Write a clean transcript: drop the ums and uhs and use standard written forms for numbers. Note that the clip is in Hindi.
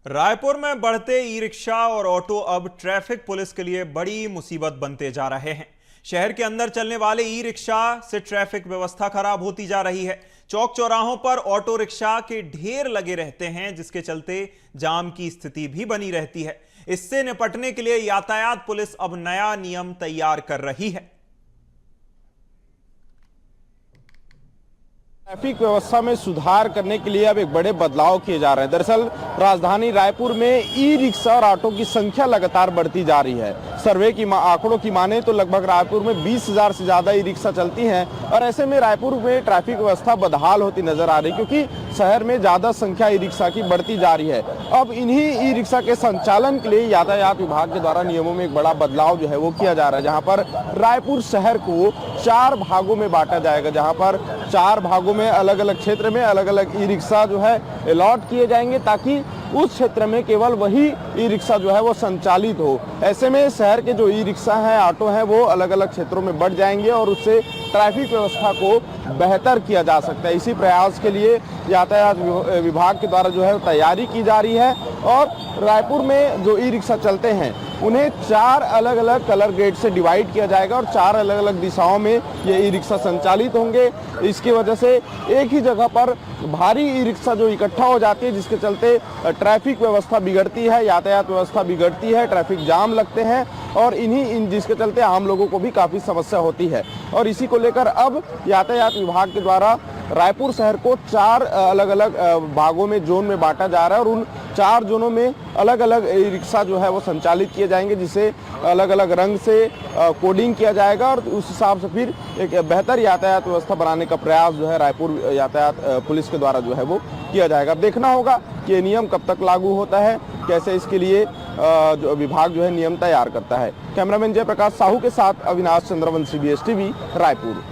रायपुर में बढ़ते ई रिक्शा और ऑटो अब ट्रैफिक पुलिस के लिए बड़ी मुसीबत बनते जा रहे हैं। शहर के अंदर चलने वाले ई रिक्शा से ट्रैफिक व्यवस्था खराब होती जा रही है। चौक चौराहों पर ऑटो रिक्शा के ढेर लगे रहते हैं, जिसके चलते जाम की स्थिति भी बनी रहती है। इससे निपटने के लिए यातायात पुलिस अब नया नियम तैयार कर रही है। ट्रैफिक व्यवस्था में सुधार करने के लिए अब एक बड़े बदलाव किए जा रहे हैं। दरअसल राजधानी रायपुर में ई रिक्शा और ऑटो की संख्या लगातार बढ़ती जा रही है। सर्वे की आंकड़ों की माने तो लगभग रायपुर में 20,000 से ज्यादा ई रिक्शा चलती हैं और ऐसे में रायपुर में ट्रैफिक व्यवस्था बदहाल होती नजर आ रही, क्योंकि शहर में ज्यादा संख्या ई रिक्शा की बढ़ती जा रही है। अब इन्हीं ई रिक्शा के संचालन के लिए यातायात विभाग के द्वारा नियमों में एक बड़ा बदलाव जो है वो किया जा रहा है, जहाँ पर रायपुर शहर को 4 भागों में बांटा जाएगा, जहाँ पर 4 भागों में अलग अलग क्षेत्र में अलग अलग ई रिक्शा जो है अलॉट किए जाएंगे, ताकि उस क्षेत्र में केवल वही ई रिक्शा जो है वो संचालित हो। ऐसे में शहर के जो ई रिक्शा है, ऑटो है, वो अलग अलग क्षेत्रों में बढ़ जाएंगे और उससे ट्रैफिक व्यवस्था को बेहतर किया जा सकता है। इसी प्रयास के लिए यातायात विभाग के द्वारा जो है तैयारी की जा रही है और रायपुर में जो ई रिक्शा चलते हैं उन्हें 4 अलग अलग कलर ग्रेड से डिवाइड किया जाएगा और 4 अलग अलग दिशाओं में ये ई रिक्शा संचालित होंगे। इसकी वजह से एक ही जगह पर भारी ई रिक्शा जो इकट्ठा हो जाती है, जिसके चलते ट्रैफिक व्यवस्था बिगड़ती है, यातायात व्यवस्था बिगड़ती है, ट्रैफिक जाम लगते हैं और जिसके चलते आम लोगों को भी काफ़ी समस्या होती है। और इसी को लेकर अब यातायात विभाग के द्वारा रायपुर शहर को 4 अलग अलग भागों में, जोन में बांटा जा रहा है और उन 4 जोनों में अलग अलग ई रिक्शा जो है वो संचालित किए जाएंगे, जिसे अलग अलग रंग से कोडिंग किया जाएगा और उस हिसाब से फिर एक बेहतर यातायात व्यवस्था बनाने का प्रयास जो है रायपुर यातायात पुलिस के द्वारा जो है वो किया जाएगा। अब देखना होगा कि ये नियम कब तक लागू होता है, कैसे इसके लिए जो विभाग जो है नियम तैयार करता है। कैमरामैन जयप्रकाश साहू के साथ अविनाश चंद्रवंशी, BSTV, रायपुर।